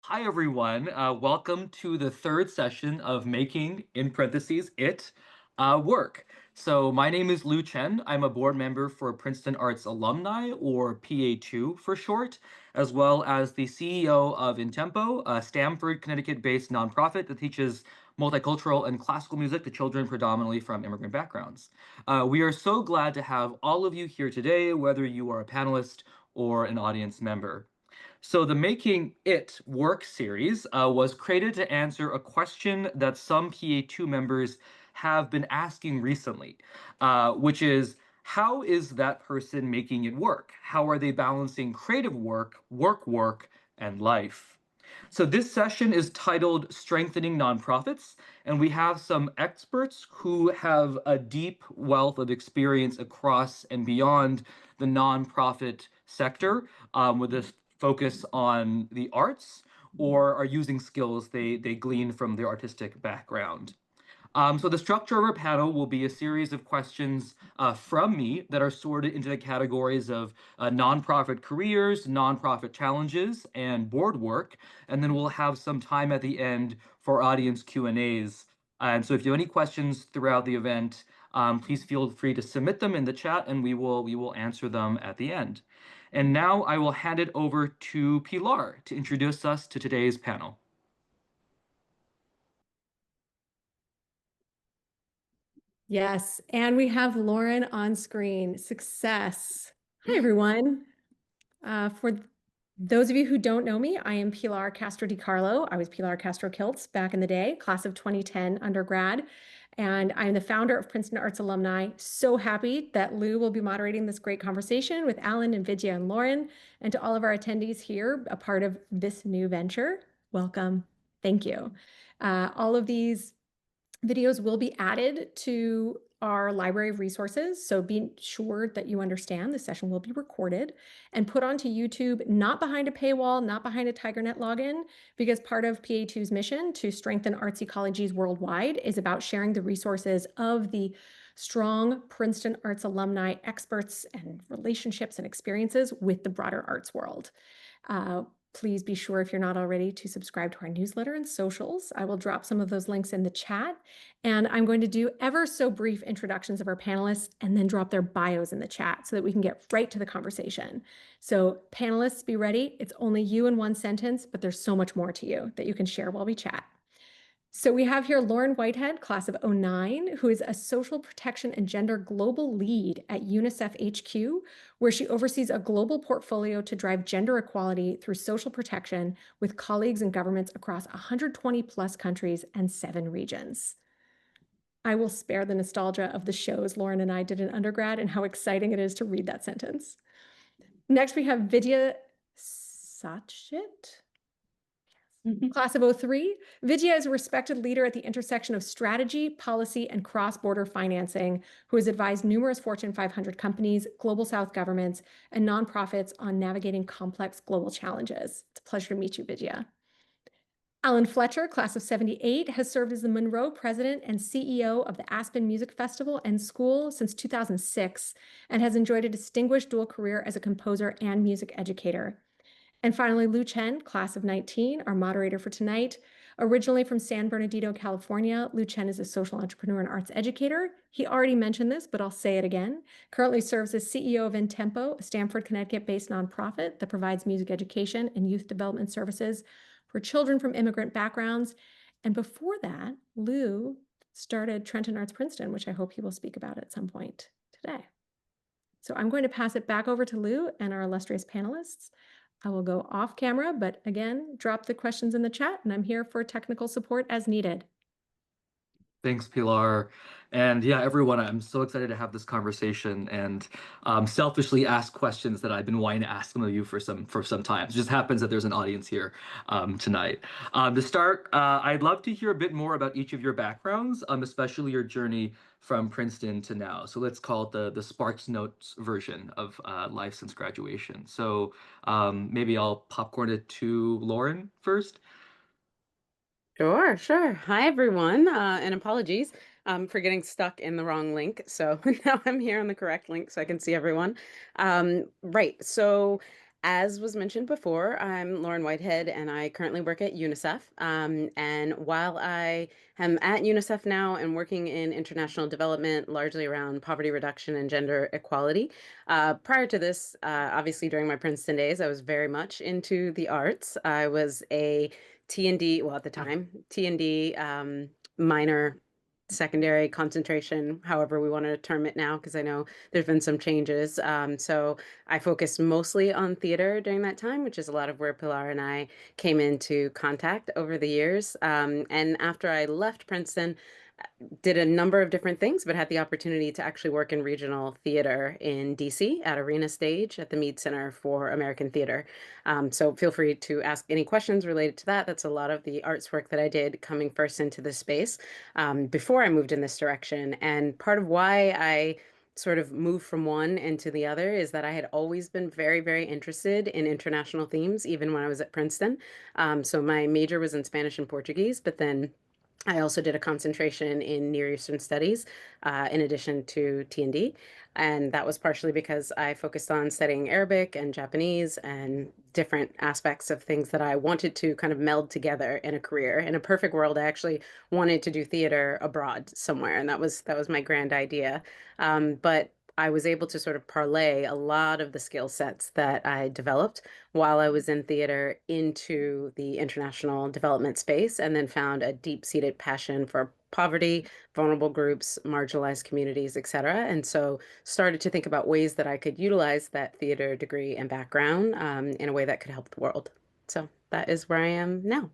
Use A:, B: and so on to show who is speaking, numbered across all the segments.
A: Hi, everyone. Welcome to the third session of Making, in parentheses, It Work. So, my name is Lu Chen. I'm a board member for Princeton Arts Alumni, or PA2 for short, as well as the CEO of Intempo, a Stamford, Connecticut-based nonprofit that teaches multicultural and classical music to children predominantly from immigrant backgrounds. We are so glad to have all of you here today, whether you are a panelist or an audience member. So the Making It Work series was created to answer a question that some PA2 members have been asking recently, which is, how is that person making it work? How are they balancing creative work, and life? So this session is titled Strengthening Nonprofits, and we have some experts who have a deep wealth of experience across and beyond the nonprofit sector, with this focus on the arts, or are using skills they glean from their artistic background. So the structure of our panel will be a series of questions from me that are sorted into the categories of nonprofit careers, nonprofit challenges, and board work. And then we'll have some time at the end for audience Q&As. And so if you have any questions throughout the event, please feel free to submit them in the chat, and we will answer them at the end. And now I will hand it over to Pilar to introduce us to today's panel.
B: Yes, and we have Lauren on screen. Success. Hi, everyone. For those of you who don't know me, I am Pilar Castro DiCarlo. I was Pilar Castro Kiltz back in the day, class of 2010 undergrad, and I'm the founder of Princeton Arts Alumni. So happy that Lou will be moderating this great conversation with Alan and Vidya and Lauren, and to all of our attendees here, a part of this new venture. Welcome. Thank you. All of these videos will be added to our library of resources, so be sure that you understand the session will be recorded and put onto YouTube, not behind a paywall, not behind a TigerNet login, because part of PA2's mission to strengthen arts ecologies worldwide is about sharing the resources of the strong Princeton Arts alumni experts and relationships and experiences with the broader arts world. Please be sure, if you're not already, to subscribe to our newsletter and socials. I will drop some of those links in the chat. And I'm going to do ever so brief introductions of our panelists and then drop their bios in the chat so that we can get right to the conversation. So panelists, be ready. It's only you in one sentence, but there's so much more to you that you can share while we chat. So we have here Lauren Whitehead, class of 09, who is a social protection and gender global lead at UNICEF HQ, where she oversees a global portfolio to drive gender equality through social protection with colleagues and governments across 120 plus countries and 7 regions. I will spare the nostalgia of the shows Lauren and I did in undergrad and how exciting it is to read that sentence. Next, we have Vidya Sachit. Class of 03, Vidya is a respected leader at the intersection of strategy, policy, and cross-border financing, who has advised numerous Fortune 500 companies, Global South governments, and nonprofits on navigating complex global challenges. It's a pleasure to meet you, Vidya. Alan Fletcher, class of 78, has served as the Monroe president and CEO of the Aspen Music Festival and School since 2006, and has enjoyed a distinguished dual career as a composer and music educator. And finally, Lu Chen, class of 19, our moderator for tonight. Originally from San Bernardino, California, Lu Chen is a social entrepreneur and arts educator. He already mentioned this, but I'll say it again. Currently serves as CEO of Intempo, a Stamford, Connecticut-based nonprofit that provides music education and youth development services for children from immigrant backgrounds. And before that, Lu started Trenton Arts Princeton, which I hope he will speak about at some point today. So I'm going to pass it back over to Lu and our illustrious panelists. I will go off camera, but again, drop the questions in the chat, and I'm here for technical support as needed.
A: Thanks, Pilar. And yeah, everyone, I'm so excited to have this conversation and selfishly ask questions that I've been wanting to ask some of you for some time. It just happens that there's an audience here tonight. To start, I'd love to hear a bit more about each of your backgrounds, especially your journey from Princeton to now. So let's call it the Sparks Notes version of life since graduation. So maybe I'll popcorn it to Lauren first.
C: Sure. Hi, everyone, and apologies for getting stuck in the wrong link. So now I'm here on the correct link so I can see everyone. Right. So As was mentioned before, I'm Lauren Whitehead, and I currently work at UNICEF. And while I am at UNICEF now and working in international development, largely around poverty reduction and gender equality, prior to this, obviously during my Princeton days, I was very much into the arts. I was a T&D, well, at the time, T&D minor, secondary concentration, however we want to term it now, because I know there's been some changes. So I focused mostly on theater during that time, which is a lot of where Pilar and I came into contact over the years. And after I left Princeton, did a number of different things, but had the opportunity to actually work in regional theater in DC at Arena Stage at the Mead Center for American Theater. So feel free to ask any questions related to that. That's a lot of the arts work that I did coming first into this space before I moved in this direction. And part of why I sort of moved from one into the other is that I had always been very, very interested in international themes, even when I was at Princeton. So my major was in Spanish and Portuguese, but then I also did a concentration in Near Eastern Studies, in addition to T&D. And that was partially because I focused on studying Arabic and Japanese and different aspects of things that I wanted to kind of meld together in a career. In a perfect world, I actually wanted to do theater abroad somewhere, and that was my grand idea. But I was able to sort of parlay a lot of the skill sets that I developed while I was in theater into the international development space, and then found a deep-seated passion for poverty, vulnerable groups, marginalized communities, et cetera. And so started to think about ways that I could utilize that theater degree and background in a way that could help the world. So that is where I am now.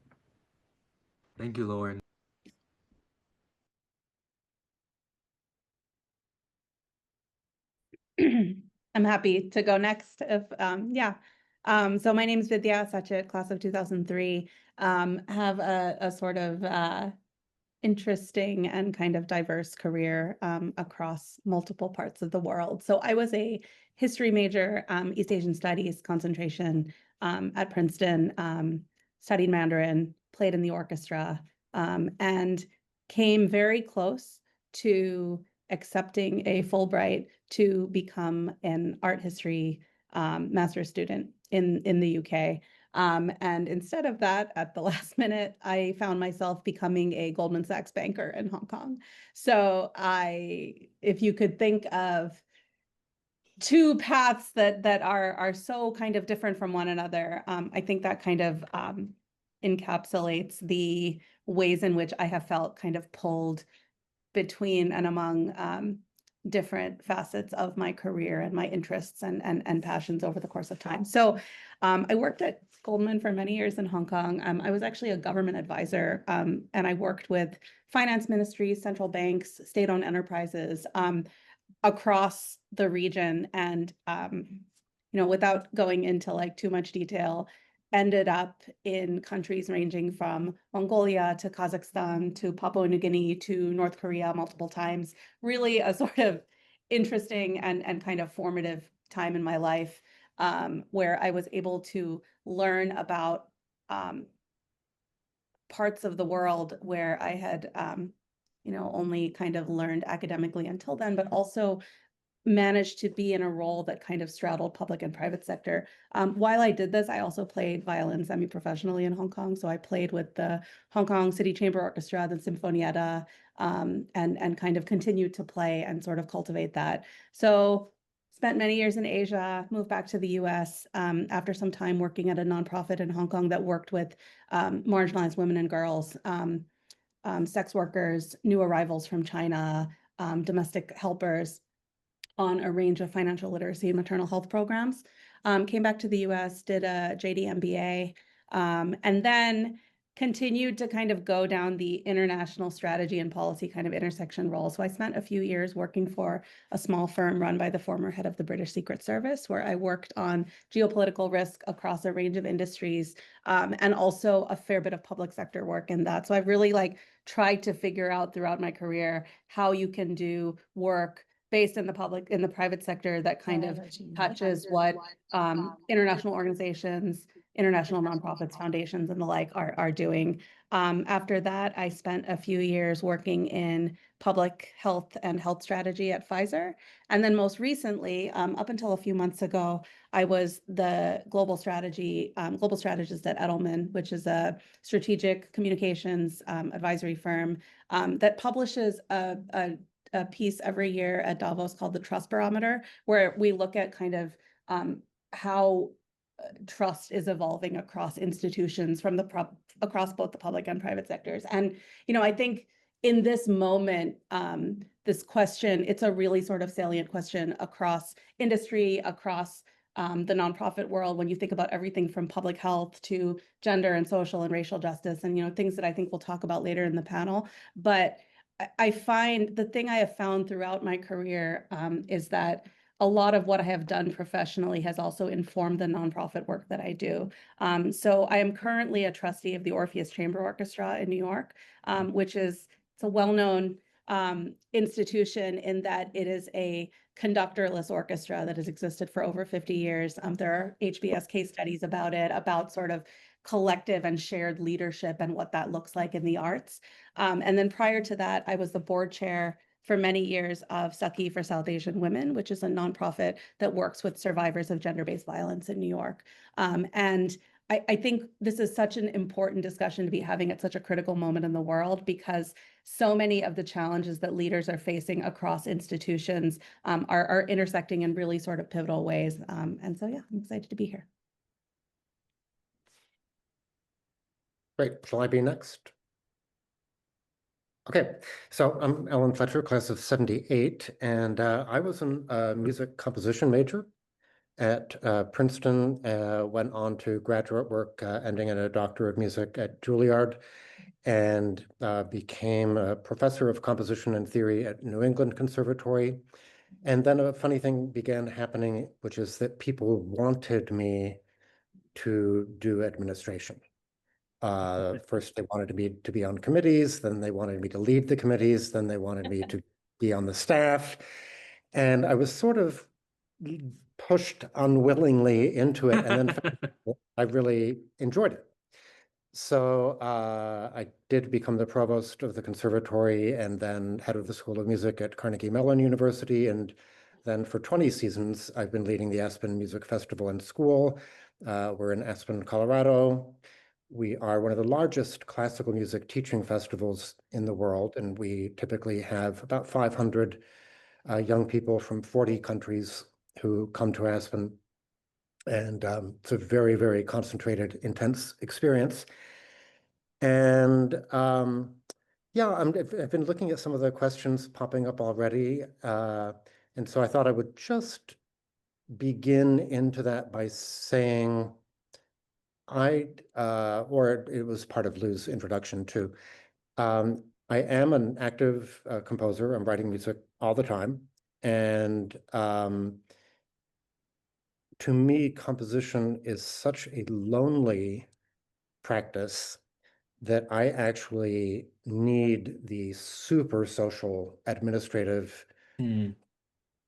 A: Thank you, Lauren.
D: I'm happy to go next if yeah. So my name is Vidya Sachet, class of 2003. Have a sort of interesting and kind of diverse career across multiple parts of the world. So I was a history major, East Asian Studies concentration at Princeton, studied Mandarin, played in the orchestra, and came very close to accepting a Fulbright to become an art history master's student in the UK. And instead of that, at the last minute, I found myself becoming a Goldman Sachs banker in Hong Kong. So if you could think of two paths that are so kind of different from one another, I think that kind of encapsulates the ways in which I have felt kind of pulled between and among different facets of my career and my interests and passions over the course of time. So I worked at Goldman for many years in Hong Kong. I was actually a government advisor, and I worked with finance ministries, central banks, state-owned enterprises across the region. And without going into like too much detail, ended up in countries ranging from Mongolia to Kazakhstan to Papua New Guinea to North Korea multiple times. Really a sort of interesting and kind of formative time in my life, where I was able to learn about parts of the world where I had only kind of learned academically until then, but also managed to be in a role that kind of straddled public and private sector. While I did this, I also played violin semi-professionally in Hong Kong. So I played with the Hong Kong City Chamber Orchestra, the Sinfonietta, and kind of continued to play and sort of cultivate that. So spent many years in Asia, moved back to the US after some time working at a nonprofit in Hong Kong that worked with marginalized women and girls, sex workers, new arrivals from China, domestic helpers, on a range of financial literacy and maternal health programs. Came back to the US, did a JD MBA, and then continued to kind of go down the international strategy and policy kind of intersection role. So I spent a few years working for a small firm run by the former head of the British Secret Service, where I worked on geopolitical risk across a range of industries, and also a fair bit of public sector work in that. So I've really like tried to figure out throughout my career how you can do work based in the private sector that kind of touches what international organizations, international nonprofits, foundations, and the like are doing. After that, I spent a few years working in public health and health strategy at Pfizer. And then most recently, up until a few months ago, I was the global strategist at Edelman, which is a strategic communications advisory firm that publishes a piece every year at Davos called the Trust Barometer, where we look at kind of how trust is evolving across institutions from across both the public and private sectors. And, I think in this moment, this question, it's a really sort of salient question across industry, across the nonprofit world, when you think about everything from public health to gender and social and racial justice, and things that I think we'll talk about later in the panel. But I find the thing I have found throughout my career is that a lot of what I have done professionally has also informed the nonprofit work that I do. So I am currently a trustee of the Orpheus Chamber Orchestra in New York, which is it's a well-known institution in that it is a conductorless orchestra that has existed for over 50 years. There are HBS case studies about it, about sort of collective and shared leadership and what that looks like in the arts. And then prior to that, I was the board chair for many years of Saki for South Asian Women, which is a nonprofit that works with survivors of gender-based violence in New York. And I think this is such an important discussion to be having at such a critical moment in the world, because so many of the challenges that leaders are facing across institutions are intersecting in really sort of pivotal ways. And so, yeah, I'm excited to be here.
E: Great. Shall I be next? Okay, so I'm Alan Fletcher, class of 78, and I was a music composition major at Princeton, went on to graduate work, ending in a Doctor of Music at Juilliard, and became a professor of composition and theory at New England Conservatory. And then a funny thing began happening, which is that people wanted me to do administration. First, they wanted me to be on committees, then they wanted me to lead the committees, then they wanted me to be on the staff. And I was sort of pushed unwillingly into it, and then I really enjoyed it. So I did become the provost of the conservatory and then head of the School of Music at Carnegie Mellon University. And then for 20 seasons, I've been leading the Aspen Music Festival and School. We're in Aspen, Colorado. We are one of the largest classical music teaching festivals in the world, and we typically have about 500 young people from 40 countries who come to Aspen. And it's a very, very concentrated, intense experience. And yeah, I've been looking at some of the questions popping up already. And so I thought I would just begin into that by saying or it was part of Lou's introduction too. I am an active composer. I'm writing music all the time. And to me, composition is such a lonely practice that I actually need the super social, administrative,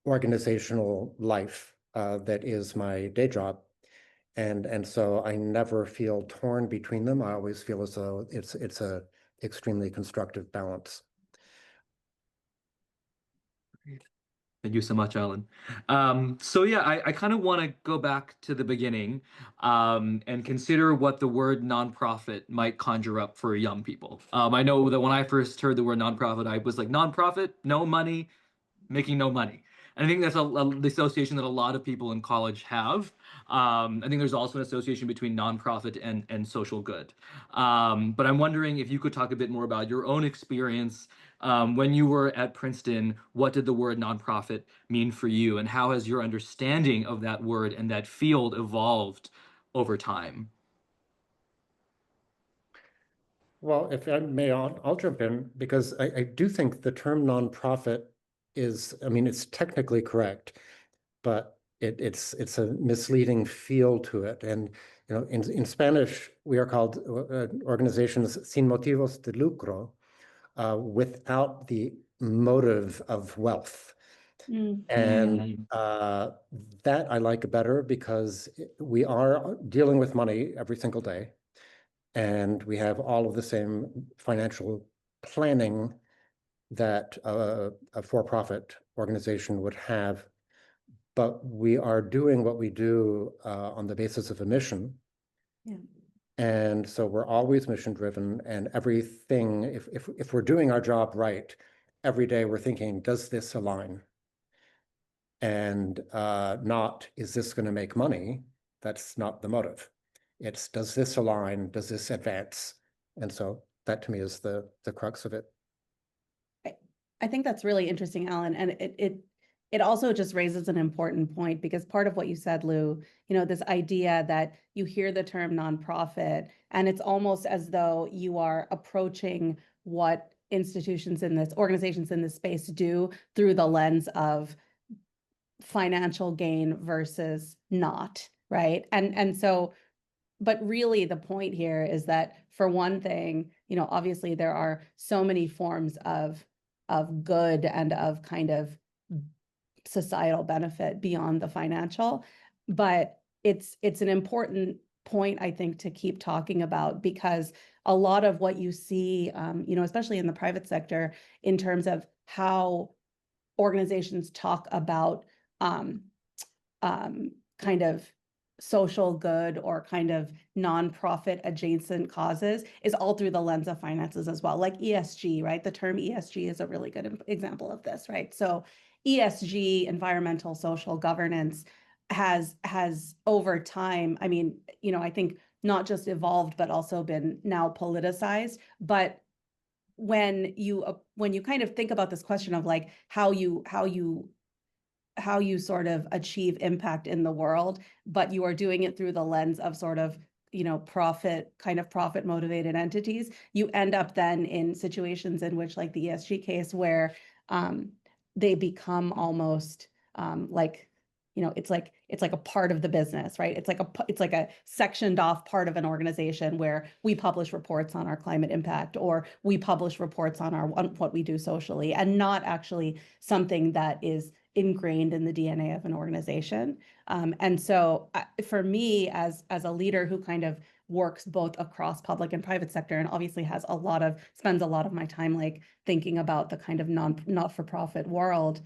E: organizational life that is my day job. And so I never feel torn between them. I always feel as though it's a extremely constructive balance.
A: Thank you so much, Alan. So yeah, I kind of want to go back to the beginning and consider what the word nonprofit might conjure up for young people. I know that when I first heard the word nonprofit, I was like, nonprofit, no money, making no money. And I think that's the association that a lot of people in college have. I think there's also an association between nonprofit and social good. But I'm wondering if you could talk a bit more about your own experience when you were at Princeton. What did the word nonprofit mean for you, and how has your understanding of that word and that field evolved over time?
E: Well, if I may, I'll jump in, because I do think the term nonprofit is, I mean, it's technically correct, but it's a misleading feel to it. And in Spanish, we are called organizations sin motivos de lucro, without the motive of wealth.
D: Mm.
E: And that I like better because we are dealing with money every single day, and we have all of the same financial planning that a for-profit organization would have, but we are doing what we do on the basis of a mission.
D: Yeah.
E: And so we're always mission driven, and everything, if we're doing our job right, every day we're thinking, does this align? And not, is this going to make money? That's not the motive. It's, does this align? Does this advance? And so that to me is the crux of it.
D: I think that's really interesting, Alan, and it also just raises an important point, because part of what you said, Lou, this idea that you hear the term nonprofit and it's almost as though you are approaching what organizations in this space do through the lens of financial gain versus not, right? And so, but really the point here is that, for one thing, obviously there are so many forms of good and of kind of societal benefit beyond the financial, but it's an important point, I think, to keep talking about, because a lot of what you see, especially in the private sector, in terms of how organizations talk about um, kind of social good or kind of nonprofit adjacent causes, is all through the lens of finances as well. Like ESG, right? The term ESG is a really good example of this, right? So ESG, environmental social governance, has over time, I mean, I think not just evolved, but also been now politicized. But when you kind of think about this question of like how you sort of achieve impact in the world, but you are doing it through the lens of sort of, profit motivated entities, you end up then in situations in which, like the ESG case, where they become almost like, it's like a part of the business, right? It's like a sectioned off part of an organization where we publish reports on our climate impact, or we publish reports on what we do socially, and not actually something that is ingrained in the DNA of an organization. And so for me, as a leader who kind of works both across public and private sector, and obviously spends a lot of my time like thinking about the kind of not-for-profit world,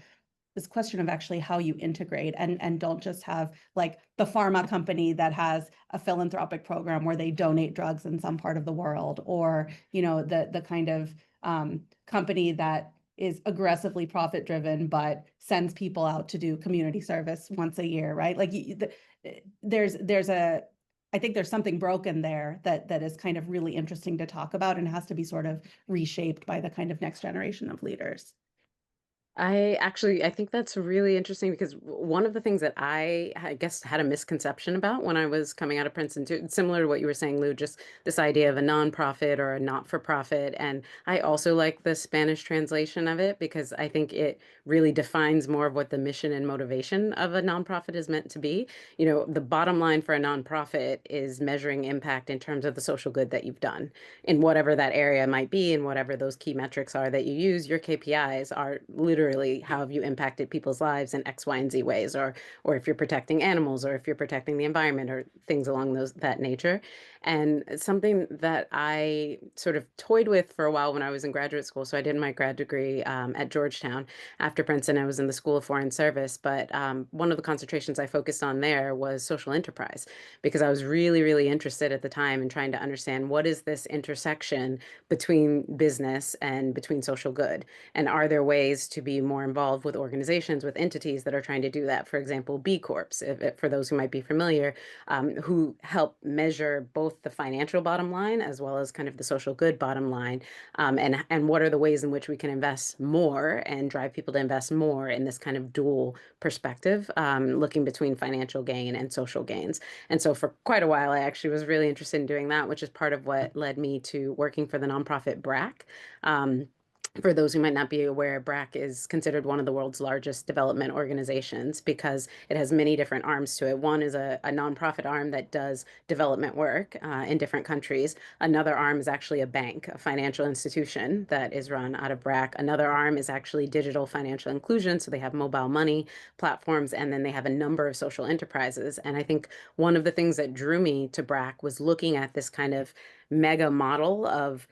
D: this question of actually how you integrate and don't just have like the pharma company that has a philanthropic program where they donate drugs in some part of the world, or the kind of company that is aggressively profit driven but sends people out to do community service once a year, right? Like I think there's something broken there that is kind of really interesting to talk about, and has to be sort of reshaped by the kind of next generation of leaders.
C: I think that's really interesting, because one of the things that I guess had a misconception about when I was coming out of Princeton too, similar to what you were saying, Lou, just this idea of a nonprofit or a not-for-profit. And I also like the Spanish translation of it, because I think it really defines more of what the mission and motivation of a nonprofit is meant to be. The bottom line for a nonprofit is measuring impact in terms of the social good that you've done in whatever that area might be, and whatever those key metrics are that you use. Your KPIs are literally how have you impacted people's lives in X, Y, and Z ways, or if you're protecting animals, or if you're protecting the environment, or things along that nature. And something that I sort of toyed with for a while when I was in graduate school. So I did my grad degree at Georgetown. After Princeton, I was in the School of Foreign Service, but one of the concentrations I focused on there was social enterprise, because I was really, really interested at the time in trying to understand, what is this intersection between business and between social good? And are there ways to be more involved with organizations, with entities that are trying to do that? For example, B Corps, for those who might be familiar, who help measure both the financial bottom line as well as kind of the social good bottom line. And what are the ways in which we can invest more and drive people to invest more in this kind of dual perspective, looking between financial gain and social gains. And so for quite a while, I actually was really interested in doing that, which is part of what led me to working for the nonprofit BRAC. For those who might not be aware, BRAC is considered one of the world's largest development organizations because it has many different arms to it. One is a nonprofit arm that does development work in different countries. Another arm is actually a bank, a financial institution that is run out of BRAC. Another arm is actually digital financial inclusion. So they have mobile money platforms, and then they have a number of social enterprises. And I think one of the things that drew me to BRAC was looking at this kind of mega model of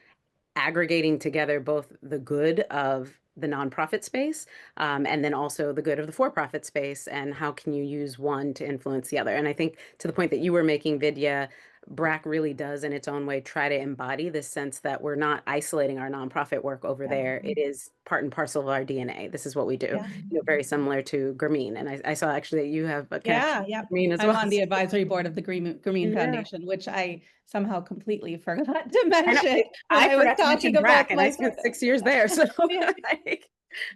C: aggregating together both the good of the nonprofit space and then also the good of the for-profit space, and how can you use one to influence the other. And I think to the point that you were making, Vidya, BRAC really does in its own way try to embody this sense that we're not isolating our nonprofit work over there. It is part and parcel of our DNA. This is what we do.
D: Yeah.
C: Very similar to Grameen. And I saw actually that you have a connection
D: Yeah.
C: to Grameen as
D: I'm
C: well.
D: on the advisory board of the Grameen
C: Yeah.
D: Foundation, which I somehow completely forgot to
C: I know.
D: mention when
C: I
D: I was
C: forgot to mention
D: talking about
C: BRAC, and I spent 6 years there. So like,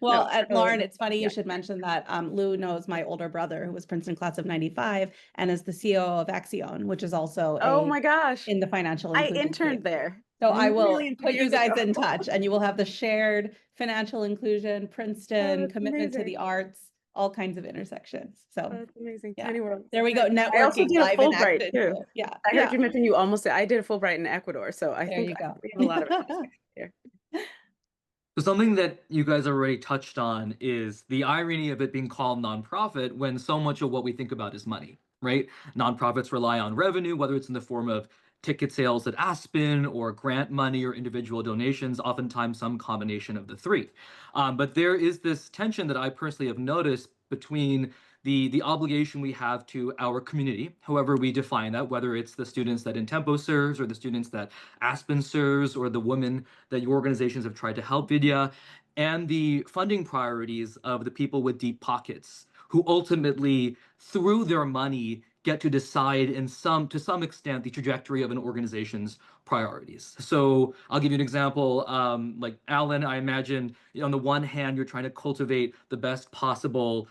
D: Well,
C: no,
D: Lauren, it's funny
C: yeah.
D: you should mention that. Lou knows my older brother, who was Princeton class of '95, and is the CEO of Axion, which is also
C: Oh my gosh.
D: in the financial
C: I
D: inclusion space.
C: interned there
D: So I will
C: millions of
D: put you
C: years
D: guys
C: ago.
D: in touch, and you will have the shared financial inclusion,
C: Oh,
D: Princeton,
C: that's
D: commitment to
C: amazing.
D: the arts, all kinds of intersections.
C: Oh,
D: So
C: that's amazing.
D: yeah,
C: Tiny world.
D: there we go.
C: I also
D: Networking
C: did a
D: live in
C: Fulbright
D: action
C: too.
D: here. Yeah,
C: I heard
D: yeah.
C: you mention I did a Fulbright in Ecuador, so I
D: There
C: think
D: you go.
C: we have a lot of here.
A: So something that you guys already touched on is the irony of it being called nonprofit when so much of what we think about is money, right? Nonprofits rely on revenue, whether it's in the form of ticket sales at Aspen or grant money or individual donations, oftentimes some combination of the three. But there is this tension that I personally have noticed between the obligation we have to our community, however we define that, whether it's the students that Intempo serves or the students that Aspen serves or the women that your organizations have tried to help, Vidya, and the funding priorities of the people with deep pockets who ultimately, through their money, get to decide to some extent the trajectory of an organization's priorities. So I'll give you an example. Like Alan, I imagine on the one hand, you're trying to cultivate the best possible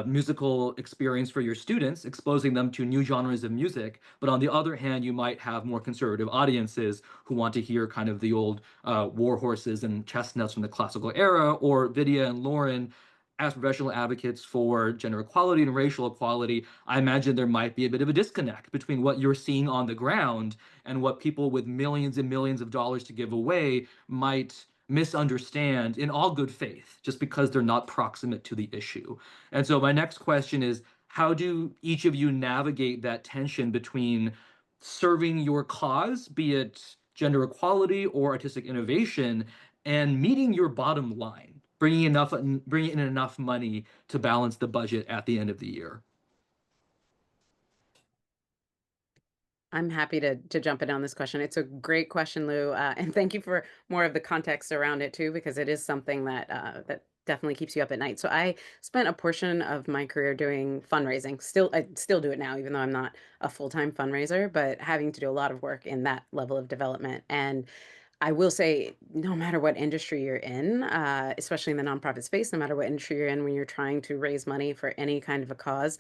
A: musical experience for your students, exposing them to new genres of music. But on the other hand, you might have more conservative audiences who want to hear kind of the old war horses and chestnuts from the classical era, or Vidya and Lauren as professional advocates for gender equality and racial equality. I imagine there might be a bit of a disconnect between what you're seeing on the ground and what people with millions and millions of dollars to give away might misunderstand in all good faith, just because they're not proximate to the issue. And so my next question is, how do each of you navigate that tension between serving your cause, be it gender equality or artistic innovation, and meeting your bottom line, bringing in enough money to balance the budget at the end of the year?
C: I'm happy to jump in on this question. It's a great question, Lou, and thank you for more of the context around it too, because it is something that definitely keeps you up at night. So I spent a portion of my career doing fundraising. I still do it now, even though I'm not a full-time fundraiser, but having to do a lot of work in that level of development. And I will say, no matter what industry you're in, especially in the nonprofit space, no matter what industry you're in, when you're trying to raise money for any kind of a cause,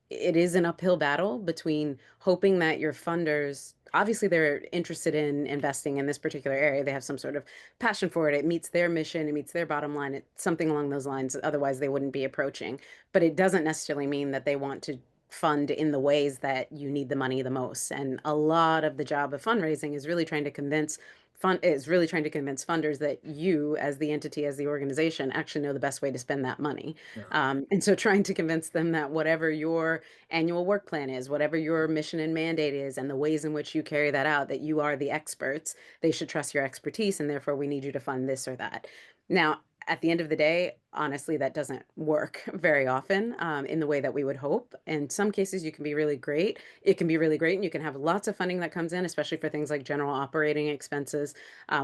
C: it is an uphill battle between hoping that your funders, obviously, they're interested in investing in this particular area. They have some sort of passion for it. It meets their mission, it meets their bottom line, it's something along those lines. Otherwise, they wouldn't be approaching. But it doesn't necessarily mean that they want to fund in the ways that you need the money the most. And a lot of the job of fundraising is really trying to convince funders that you, as the entity, as the organization, actually know the best way to spend that money.
A: Yeah.
C: And so trying to convince them that whatever your annual work plan is, whatever your mission and mandate is, and the ways in which you carry that out, that you are the experts, they should trust your expertise, and therefore we need you to fund this or that. Now, at the end of the day, honestly, that doesn't work very often in the way that we would hope. In some cases, you can be really great. It can be really great, and you can have lots of funding that comes in, especially for things like general operating expenses,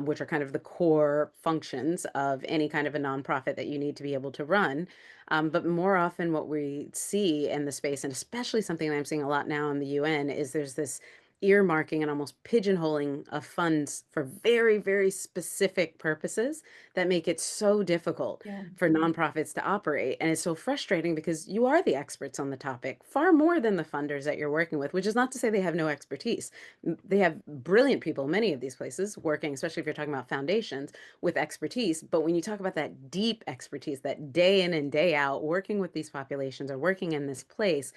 C: which are kind of the core functions of any kind of a nonprofit that you need to be able to run. But more often, what we see in the space, and especially something that I'm seeing a lot now in the UN, is there's this earmarking and almost pigeonholing of funds for very, very specific purposes that make it so difficult
D: Yeah.
C: for nonprofits to operate. And it's so frustrating because you are the experts on the topic, far more than the funders that you're working with, which is not to say they have no expertise. They have brilliant people, many of these places, working, especially if you're talking about foundations, with expertise. But when you talk about that deep expertise, that day in and day out, working with these populations or working in this place,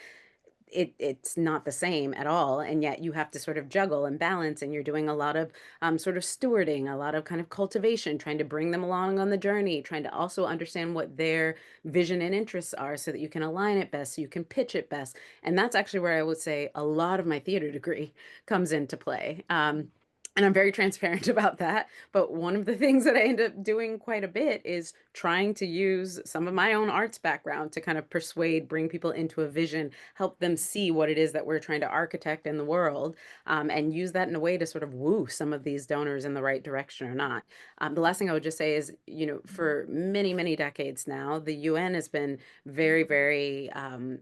C: it's not the same at all, and yet you have to sort of juggle and balance, and you're doing a lot of sort of stewarding, a lot of kind of cultivation, trying to bring them along on the journey, trying to also understand what their vision and interests are so that you can align it best, so you can pitch it best. And that's actually where I would say a lot of my theater degree comes into play. And I'm very transparent about that. But one of the things that I end up doing quite a bit is trying to use some of my own arts background to kind of persuade, bring people into a vision, help them see what it is that we're trying to architect in the world, and use that in a way to sort of woo some of these donors in the right direction or not. The last thing I would just say is, for many, many decades now, the UN has been very, very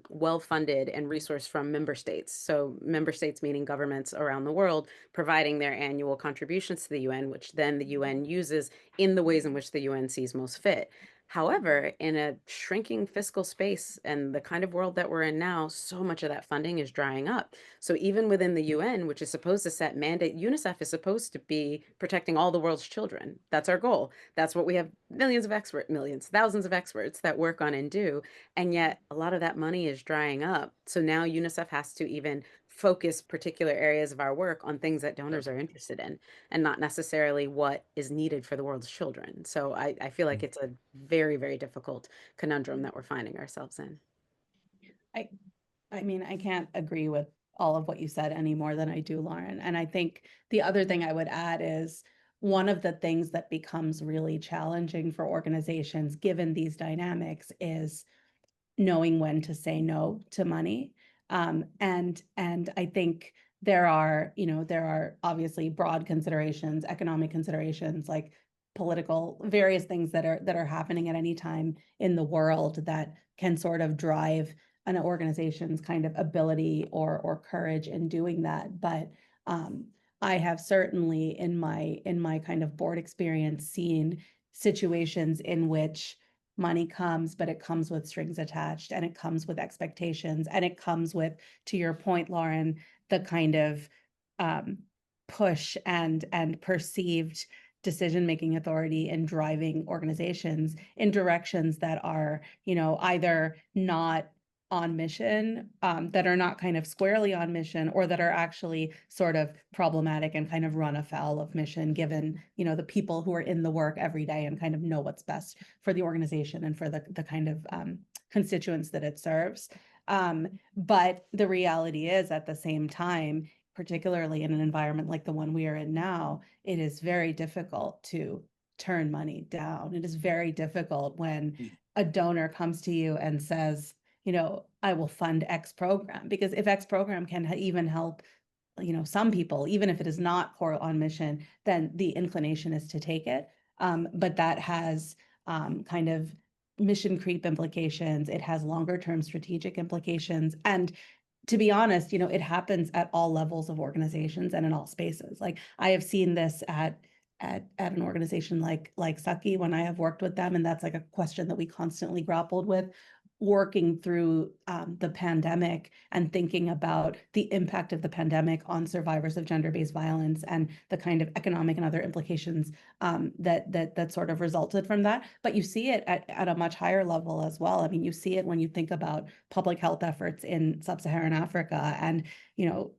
C: well funded and resourced from member states. So, member states meaning governments around the world providing their annual contributions to the UN, which then the UN uses in the ways in which the UN sees most fit. However, in a shrinking fiscal space and the kind of world that we're in now, so much of that funding is drying up. So even within the UN, which is supposed to set mandate, UNICEF is supposed to be protecting all the world's children. That's our goal. That's what we have millions, thousands of experts that work on and do. And yet a lot of that money is drying up. So now UNICEF has to even focus particular areas of our work on things that donors are interested in and not necessarily what is needed for the world's children. So I feel like it's a very, very difficult conundrum that we're finding ourselves in.
D: I I mean, I can't agree with all of what you said any more than I do, Lauren. And I think the other thing I would add is one of the things that becomes really challenging for organizations, given these dynamics, is knowing when to say no to money. And I think there are obviously broad considerations, economic considerations, like political, various things that are happening at any time in the world that can sort of drive an organization's kind of ability or courage in doing that. But I have certainly in my kind of board experience seen situations in which money comes, but it comes with strings attached and it comes with expectations and it comes with, to your point, Lauren, the kind of um, push and perceived decision-making authority in driving organizations in directions that are, either not on mission, that are not kind of squarely on mission, or that are actually sort of problematic and kind of run afoul of mission, given, the people who are in the work every day and kind of know what's best for the organization and for the kind of constituents that it serves. But the reality is, at the same time, particularly in an environment like the one we are in now, it is very difficult to turn money down. It is very difficult when a donor comes to you and says, I will fund X program, because if X program can even help, some people, even if it is not core on mission, then the inclination is to take it. But that has kind of mission creep implications. It has longer term strategic implications. And to be honest, it happens at all levels of organizations and in all spaces. Like, I have seen this at an organization like Saki when I have worked with them, and that's like a question that we constantly grappled with, working through the pandemic and thinking about the impact of the pandemic on survivors of gender-based violence and the kind of economic and other implications that sort of resulted from that. But you see it at a much higher level as well. I mean, you see it when you think about public health efforts in sub-Saharan Africa and,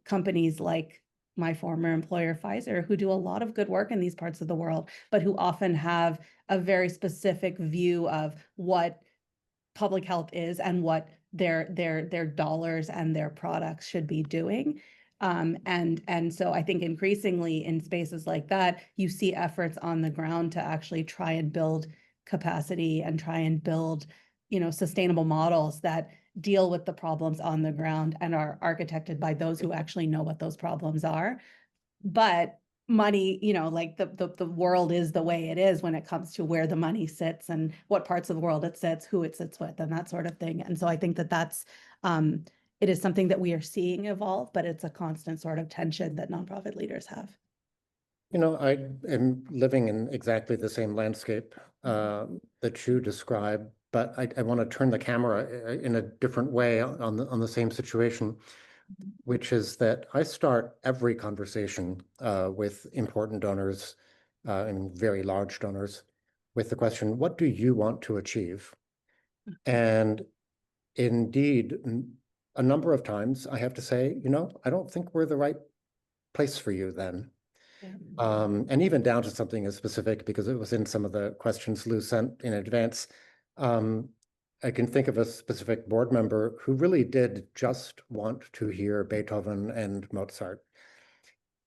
D: companies like my former employer, Pfizer, who do a lot of good work in these parts of the world, but who often have a very specific view of what public health is and what their dollars and their products should be doing. And so I think increasingly in spaces like that, you see efforts on the ground to actually try and build capacity and try and build, sustainable models that deal with the problems on the ground and are architected by those who actually know what those problems are. But money, like the world is the way it is when it comes to where the money sits and what parts of the world it sits, who it sits with, and that sort of thing. And so I think that that's it is something that we are seeing evolve, but it's a constant sort of tension that nonprofit leaders have.
E: You know, I am living in exactly the same landscape that you describe, but I want to turn the camera in a different way on the same situation, which is that I start every conversation with important donors and very large donors with the question, what do you want to achieve? And indeed, a number of times I have to say, you know, I don't think we're the right place for you then.
D: Yeah.
E: And even down to something as specific, because it was in some of the questions Lou sent in advance. I can think of a specific board member who really did just want to hear Beethoven and Mozart.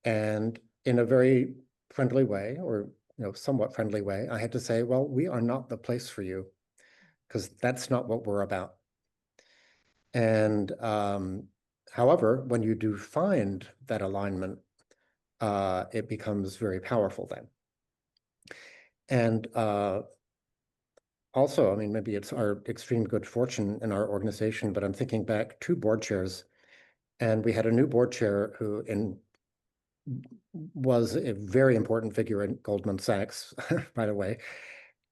E: And in a very friendly way, or somewhat friendly way, I had to say, well, we are not the place for you, because that's not what we're about. And however, when you do find that alignment, it becomes very powerful then. And also, I mean, maybe it's our extreme good fortune in our organization, but I'm thinking back to board chairs, and we had a new board chair who was a very important figure in Goldman Sachs, by the way.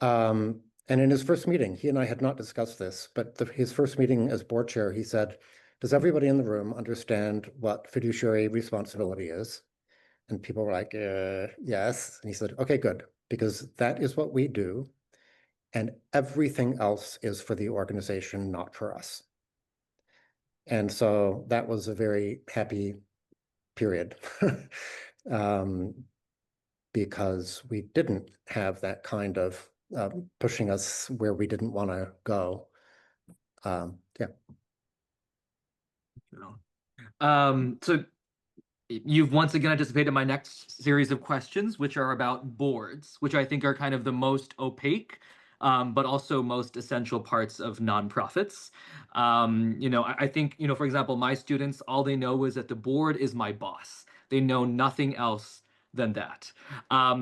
E: And in his first meeting, he and I had not discussed this, but his first meeting as board chair, he said, does everybody in the room understand what fiduciary responsibility is? And people were like, yes. And he said, okay, good, because that is what we do. And everything else is for the organization, not for us. And so that was a very happy period because we didn't have that kind of pushing us where we didn't want to go. Yeah.
A: So you've once again anticipated my next series of questions, which are about boards, which I think are kind of the most opaque, but also most essential parts of nonprofits. I think, for example, my students, all they know is that the board is my boss. They know nothing else than that.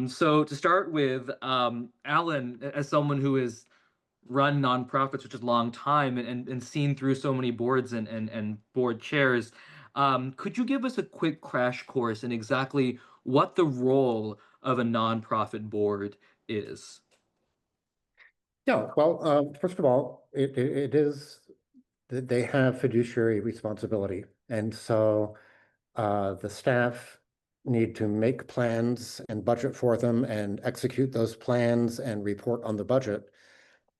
A: So to start with, Alan, as someone who is run nonprofits for such a long time and seen through so many boards and board chairs, could you give us a quick crash course in exactly what the role of a nonprofit board is?
E: Yeah, well, first of all, it is that they have fiduciary responsibility. And so the staff need to make plans and budget for them and execute those plans and report on the budget.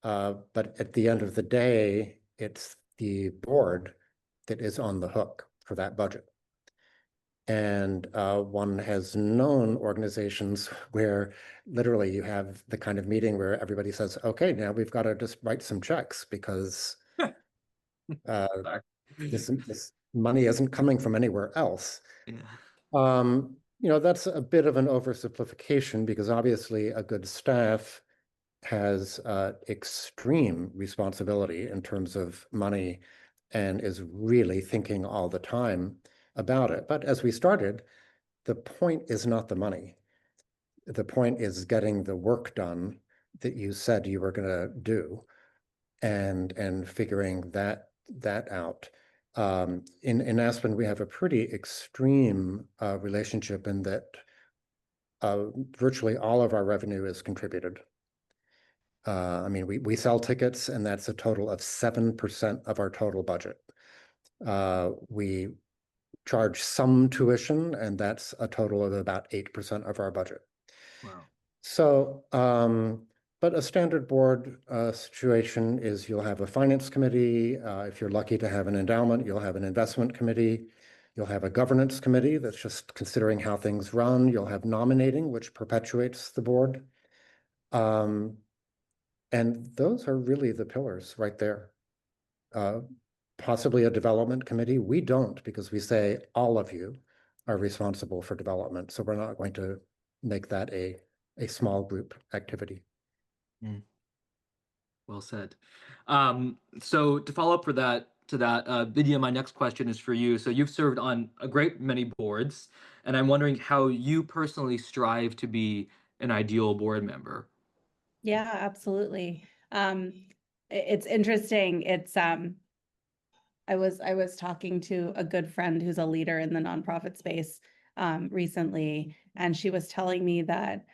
E: But at the end of the day, it's the board that is on the hook for that budget. And one has known organizations where literally you have the kind of meeting where everybody says, okay, now we've got to just write some checks because this money isn't coming from anywhere else.
A: Yeah.
E: That's a bit of an oversimplification because obviously a good staff has extreme responsibility in terms of money and is really thinking all the time about it. But as we started, the point is not the money. The point is getting the work done that you said you were going to do and figuring that out. In Aspen, we have a pretty extreme relationship in that virtually all of our revenue is contributed. I mean, we sell tickets, and that's a total of 7% of our total budget. We charge some tuition, and that's a total of about 8% of our budget.
A: Wow.
E: So, but a standard board situation is you'll have a finance committee. If you're lucky to have an endowment, you'll have an investment committee. You'll have a governance committee that's just considering how things run. You'll have nominating, which perpetuates the board. And those are really the pillars right there. Possibly a development committee. We don't, because we say all of you are responsible for development. So we're not going to make that a small group activity.
A: Mm. Well said. So to follow up to that, Vidya, my next question is for you. So you've served on a great many boards, and I'm wondering how you personally strive to be an ideal board member.
D: Yeah, absolutely. It's interesting. I was talking to a good friend who's a leader in the nonprofit space recently, and she was telling me that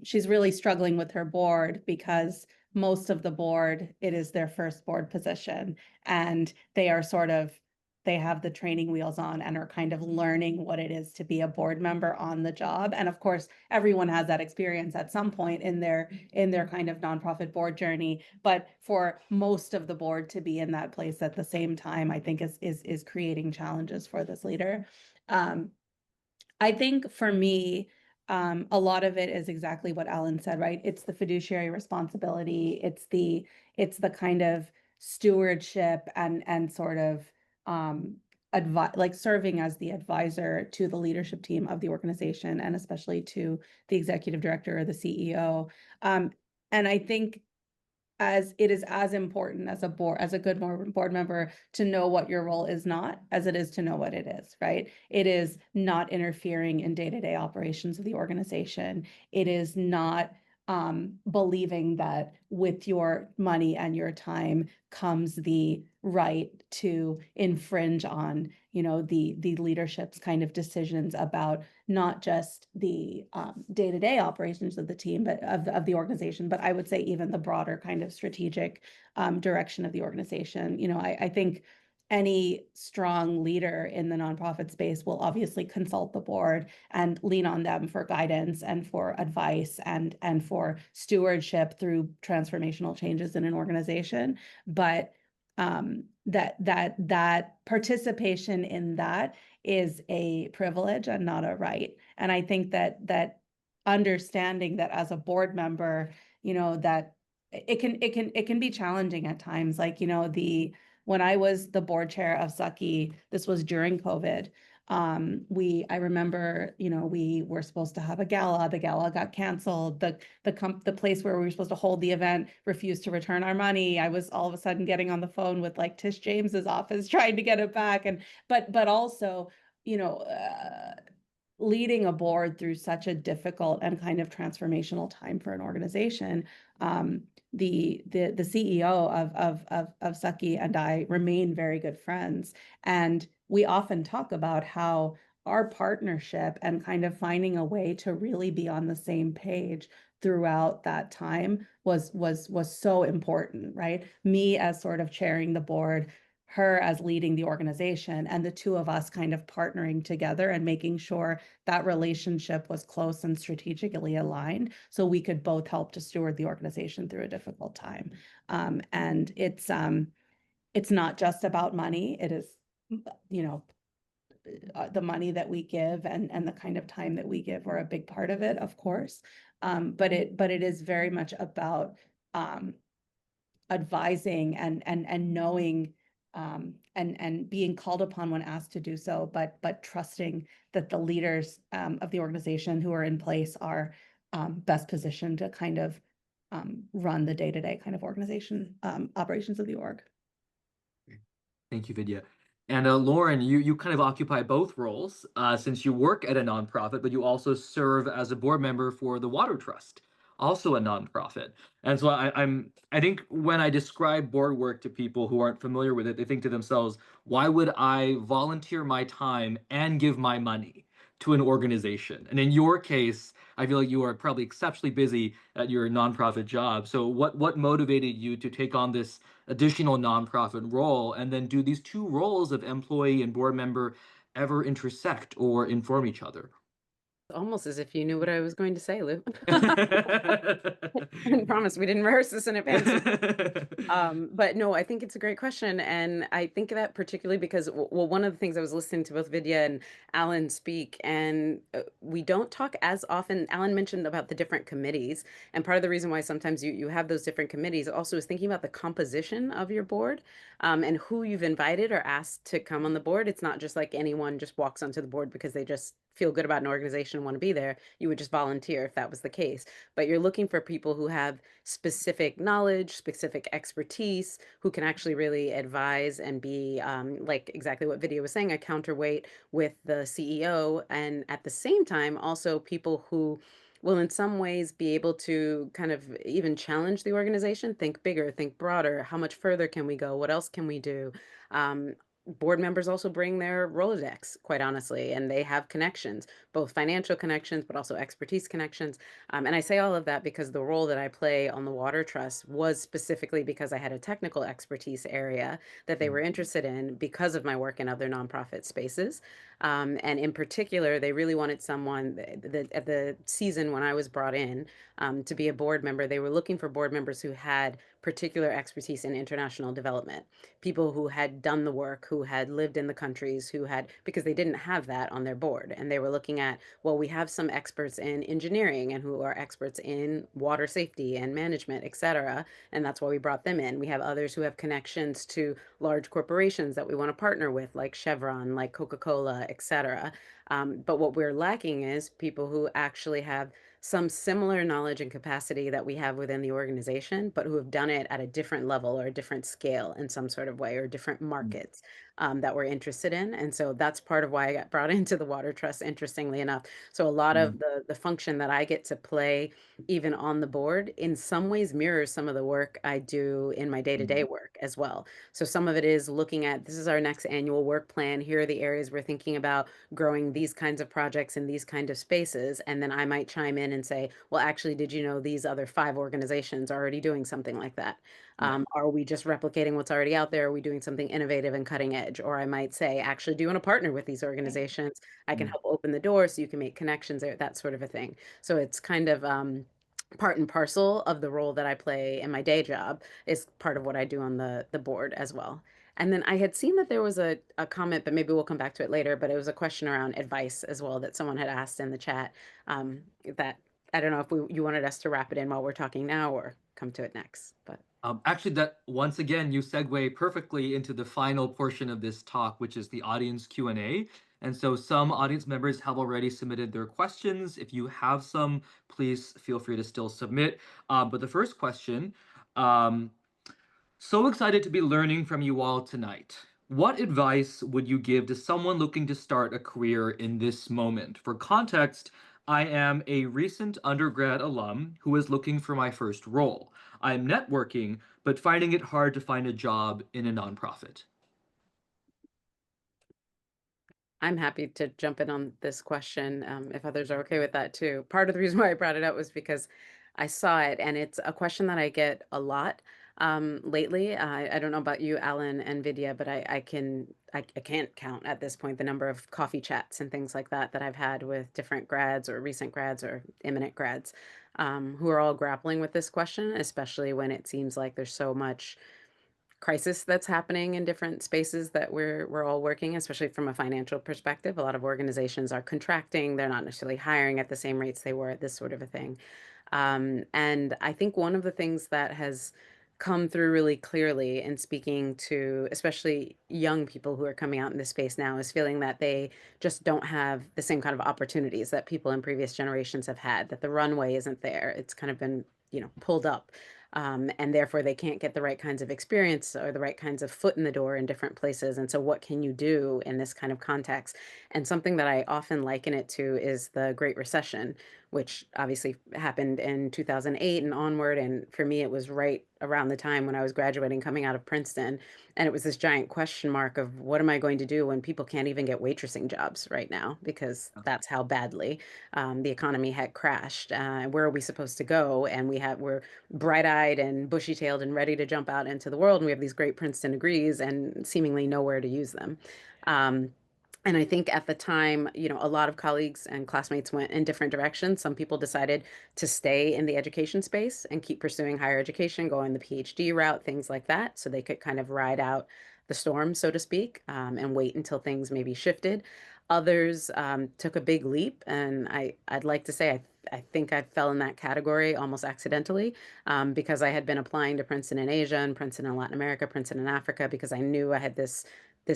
D: she's really struggling with her board because most of the board, it is their first board position, and they are sort of they have the training wheels on and are kind of learning what it is to be a board member on the job. And of course, everyone has that experience at some point in their kind of nonprofit board journey. But for most of the board to be in that place at the same time, I think is creating challenges for this leader. Um, I think for me, a lot of it is exactly what Alan said, right? It's the fiduciary responsibility. It's the kind of stewardship and sort of like serving as the advisor to the leadership team of the organization, and especially to the executive director or the CEO. And I think as it is as important as a good board member to know what your role is not as it is to know what it is, right? It is not interfering in day-to-day operations of the organization. It is not believing that with your money and your time comes the right to infringe on, the leadership's kind of decisions about not just the day-to-day operations of the team, but of the organization, but I would say even the broader kind of strategic direction of the organization. I think any strong leader in the nonprofit space will obviously consult the board and lean on them for guidance and for advice and for stewardship through transformational changes in an organization. But that participation in that is a privilege and not a right. And I think that understanding that as a board member, that it can be challenging at times. Like, when I was the board chair of Sucky, this was during COVID. I remember, we were supposed to have a gala. The gala got canceled. The place where we were supposed to hold the event refused to return our money. I was all of a sudden getting on the phone with like Tish James's office trying to get it back. And but also, you know, uh, leading a board through such a difficult and kind of transformational time for an organization. The CEO of Sucky and I remain very good friends, and we often talk about how our partnership and kind of finding a way to really be on the same page throughout that time was so important, right? Me as sort of chairing the board, her as leading the organization, and the two of us kind of partnering together and making sure that relationship was close and strategically aligned so we could both help to steward the organization through a difficult time. And it's not just about money. It is, the money that we give and the kind of time that we give are a big part of it, of course. But it is very much about advising and knowing and being called upon when asked to do so, but trusting that the leaders of the organization who are in place are best positioned to kind of run the day-to-day kind of organization operations of the org.
A: Thank you, Vidya. And Lauren, you kind of occupy both roles since you work at a nonprofit, but you also serve as a board member for the Water Trust, also a nonprofit. And so I think when I describe board work to people who aren't familiar with it, they think to themselves, why would I volunteer my time and give my money to an organization? And in your case, I feel like you are probably exceptionally busy at your nonprofit job. So what motivated you to take on this additional nonprofit role, and then do these two roles of employee and board member ever intersect or inform each other?
C: Almost as if you knew what I was going to say, Lou. I promise we didn't rehearse this in advance. But no, I think it's a great question. And I think of that particularly because, well, one of the things I was listening to both Vidya and Alan speak, and we don't talk as often. Alan mentioned about the different committees. And part of the reason why sometimes you have those different committees also is thinking about the composition of your board and who you've invited or asked to come on the board. It's not just like anyone just walks onto the board because they just feel good about an organization and want to be there. You would just volunteer if that was the case. But you're looking for people who have specific knowledge, specific expertise, who can actually really advise and be, like exactly what Vidya was saying, a counterweight with the CEO. And at the same time, also people who will in some ways be able to kind of even challenge the organization, think bigger, think broader. How much further can we go? What else can we do? board members also bring their Rolodex, quite honestly, and they have connections, both financial connections, but also expertise connections. And I say all of that because the role that I play on the Water Trust was specifically because I had a technical expertise area that they were interested in because of my work in other nonprofit spaces. And in particular, they really wanted someone that at the season when I was brought in to be a board member, they were looking for board members who had particular expertise in international development, people who had done the work, who had lived in the countries, who had, because they didn't have that on their board. And they were looking at, well, we have some experts in engineering and who are experts in water safety and management, et cetera. And that's why we brought them in. We have others who have connections to large corporations that we want to partner with, like Chevron, like Coca-Cola, et cetera. But what we're lacking is people who actually have some similar knowledge and capacity that we have within the organization, but who have done it at a different level or a different scale in some sort of way, or different markets that we're interested in. And so that's part of why I got brought into the Water Trust, interestingly enough. So a lot of the function that I get to play, even on the board, in some ways mirrors some of the work I do in my day-to-day work as well. So some of it is looking at, this is our next annual work plan. Here are the areas we're thinking about growing these kinds of projects in these kind of spaces. And then I might chime in and say, well, actually, did you know these other 5 organizations are already doing something like that? Are we just replicating what's already out there? Are we doing something innovative and cutting edge? Or I might say, actually, do you want to partner with these organizations? I can help open the door so you can make connections there, that sort of a thing. So it's kind of part and parcel of the role that I play in my day job is part of what I do on the board as well. And then I had seen that there was a comment, but maybe we'll come back to it later, but it was a question around advice as well that someone had asked in the chat, that I don't know if you wanted us to wrap it in while we're talking now or come to it next, but.
A: Actually, that once again, you segue perfectly into the final portion of this talk, which is the audience Q&A. And so some audience members have already submitted their questions. If you have some, please feel free to still submit. But the first question, um, so excited to be learning from you all tonight. What advice would you give to someone looking to start a career in this moment? For context, I am a recent undergrad alum who is looking for my first role. I'm networking, but finding it hard to find a job in a nonprofit.
C: I'm happy to jump in on this question, if others are okay with that too. Part of the reason why I brought it up was because I saw it, and it's a question that I get a lot lately. I don't know about you, Alan and Vidya, but I can't count at this point the number of coffee chats and things like that that I've had with different grads or recent grads or imminent grads who are all grappling with this question, especially when it seems like there's so much crisis that's happening in different spaces that we're all working, especially from a financial perspective. A lot of organizations are contracting. They're not necessarily hiring at the same rates they were at this sort of a thing. And I think one of the things that has come through really clearly in speaking to especially young people who are coming out in this space now is feeling that they just don't have the same kind of opportunities that people in previous generations have had, that the runway isn't there. It's kind of been, pulled up. And therefore they can't get the right kinds of experience or the right kinds of foot in the door in different places. And so what can you do in this kind of context? And something that I often liken it to is the Great Recession, which obviously happened in 2008 and onward. And for me, it was right around the time when I was graduating, coming out of Princeton. And it was this giant question mark of what am I going to do when people can't even get waitressing jobs right now? Because that's how badly the economy had crashed. Where are we supposed to go? And we're bright-eyed and bushy-tailed and ready to jump out into the world. And we have these great Princeton degrees and seemingly nowhere to use them. Um, and I think at the time, a lot of colleagues and classmates went in different directions. Some people decided to stay in the education space and keep pursuing higher education, go on the PhD route, things like that, so they could kind of ride out the storm, so to speak, and wait until things maybe shifted. Others took a big leap, and I'd like to say I think I fell in that category almost accidentally because I had been applying to Princeton in Asia and Princeton in Latin America, Princeton in Africa, because I knew I had this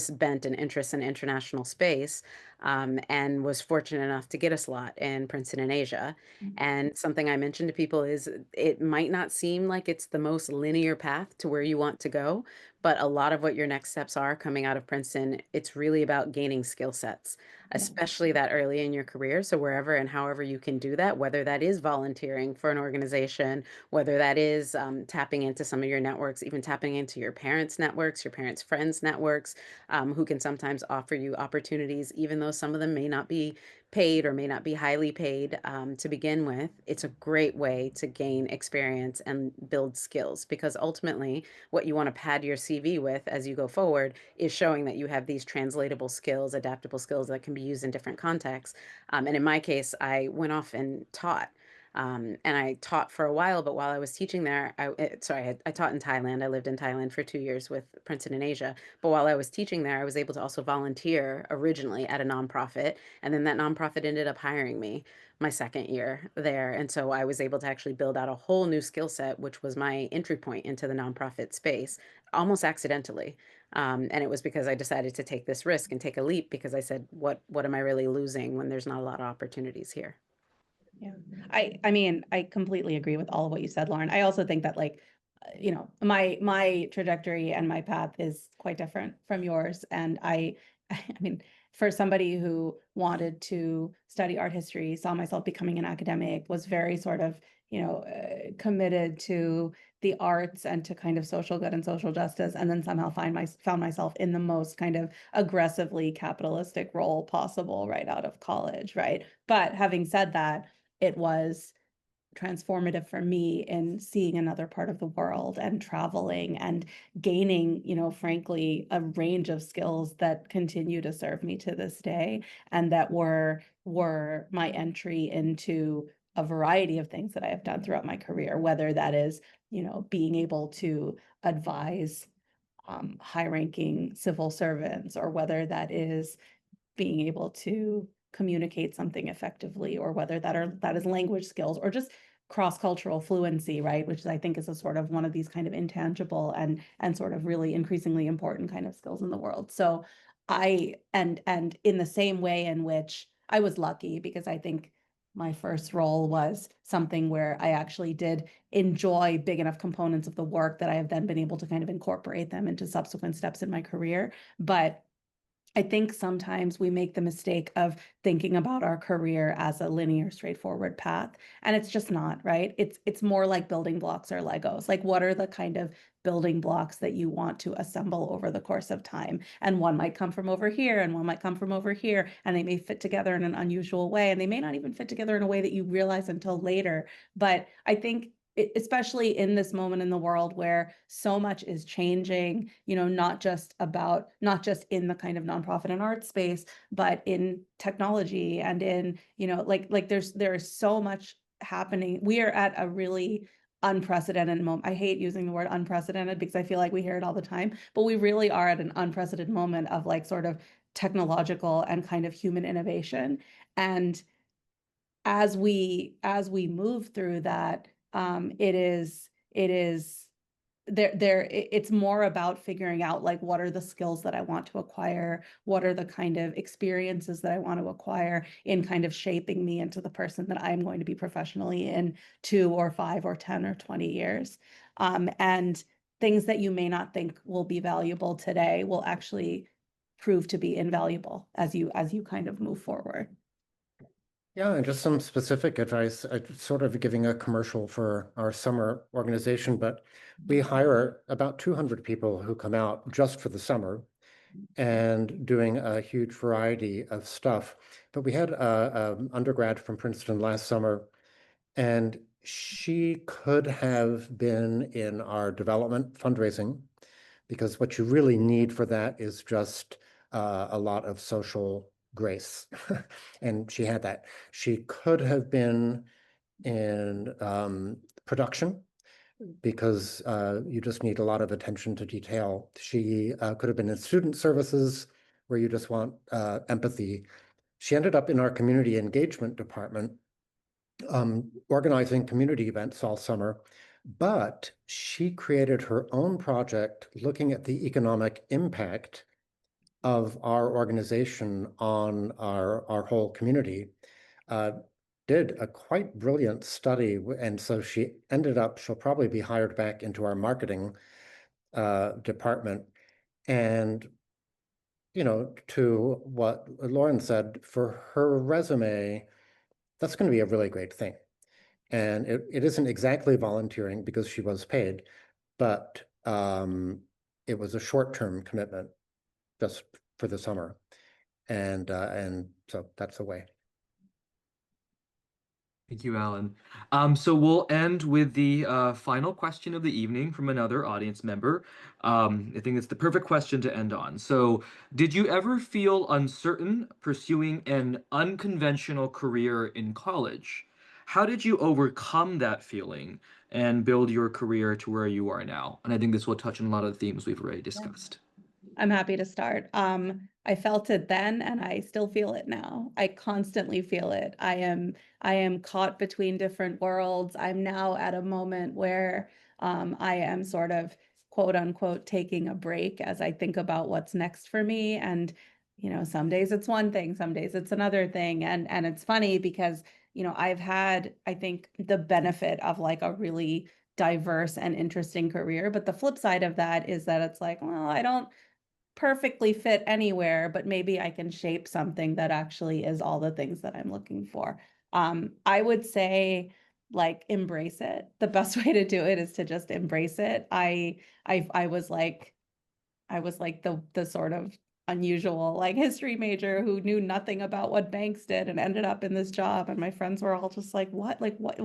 C: bent and interest in international space. and was fortunate enough to get a slot in Princeton in Asia. And something I mentioned to people is it might not seem like it's the most linear path to where you want to go, but a lot of what your next steps are coming out of Princeton, it's really about gaining skill sets, especially that early in your career. So wherever and however you can do that, whether that is volunteering for an organization, whether that is tapping into some of your networks, even tapping into your parents' networks, your parents' friends' networks, who can sometimes offer you opportunities, even though some of them may not be paid or may not be highly paid to begin with. It's a great way to gain experience and build skills, because ultimately what you want to pad your CV with as you go forward is showing that you have these translatable skills, adaptable skills that can be used in different contexts. And in my case, I went off and taught. And I taught for a while, but while I was teaching there, I taught in Thailand. I lived in Thailand for 2 years with Princeton in Asia. But while I was teaching there, I was able to also volunteer originally at a nonprofit. And then that nonprofit ended up hiring me my second year there. And so I was able to actually build out a whole new skill set, which was my entry point into the nonprofit space, almost accidentally. And it was because I decided to take this risk and take a leap, because I said, what am I really losing when there's not a lot of opportunities here?
D: Yeah, I mean, I completely agree with all of what you said, Lauren. I also think that like, you know, my trajectory and my path is quite different from yours. And I mean, for somebody who wanted to study art history, saw myself becoming an academic, was very sort of, you know, committed to the arts and to kind of social good and social justice, and then somehow found myself in the most kind of aggressively capitalistic role possible right out of college, right? But having said that, it was transformative for me in seeing another part of the world and traveling and gaining, you know, frankly, a range of skills that continue to serve me to this day, and that were my entry into a variety of things that I have done throughout my career, whether that is, you know, being able to advise high-ranking civil servants, or whether that is being able to communicate something effectively, or whether that is language skills, or just cross-cultural fluency, right? Which I think is a sort of one of these kind of intangible and sort of really increasingly important kind of skills in the world. So and in the same way in which I was lucky, because I think my first role was something where I actually did enjoy big enough components of the work that I have then been able to kind of incorporate them into subsequent steps in my career. But I think sometimes we make the mistake of thinking about our career as a linear, straightforward path, and it's just not, right? It's more like building blocks or Legos. Like, what are the kind of building blocks that you want to assemble over the course of time? And one might come from over here, and one might come from over here, and they may fit together in an unusual way, and they may not even fit together in a way that you realize until later. But I think especially in this moment in the world where so much is changing, you know, not just in the kind of nonprofit and art space, but in technology and in, you know, like there is so much happening. We are at a really unprecedented moment. I hate using the word unprecedented because I feel like we hear it all the time, but we really are at an unprecedented moment of like sort of technological and kind of human innovation. And as we move through that, it is it's more about figuring out like what are the skills that I want to acquire, what are the kind of experiences that I want to acquire in kind of shaping me into the person that I'm going to be professionally in 2 or 5 or 10 or 20 years. And things that you may not think will be valuable today will actually prove to be invaluable as you kind of move forward.
E: Yeah, and just some specific advice. I'm sort of giving a commercial for our summer organization, but we hire about 200 people who come out just for the summer and doing a huge variety of stuff. But we had a undergrad from Princeton last summer, and she could have been in our development fundraising, because what you really need for that is just a lot of social grace. And she had that. She could have been in production, because you just need a lot of attention to detail. She could have been in student services, where you just want empathy. She ended up in our community engagement department, organizing community events all summer, but she created her own project looking at the economic impact of our organization on our whole community, uh, did a quite brilliant study. And so she'll probably be hired back into our marketing department. And, to what Lauren said, for her resume, that's going to be a really great thing. And it isn't exactly volunteering because she was paid, but it was a short-term commitment just for the summer. And so that's the way.
A: Thank you, Alan. So we'll end with the final question of the evening from another audience member. I think it's the perfect question to end on. So, did you ever feel uncertain pursuing an unconventional career in college? How did you overcome that feeling and build your career to where you are now? And I think this will touch on a lot of the themes we've already discussed.
D: I'm happy to start. I felt it then and I still feel it now. I constantly feel it. I am caught between different worlds. I'm now at a moment where I am sort of quote unquote taking a break as I think about what's next for me. And some days it's one thing, some days it's another thing. And it's funny because I've had, I think, the benefit of like a really diverse and interesting career. But the flip side of that is that it's like, well, I don't perfectly fit anywhere, but maybe I can shape something that actually is all the things that I'm looking for. I would say like embrace it. The best way to do it is to just embrace it. I was like the sort of unusual like history major who knew nothing about what banks did and ended up in this job. And my friends were all just like, what? Like, what?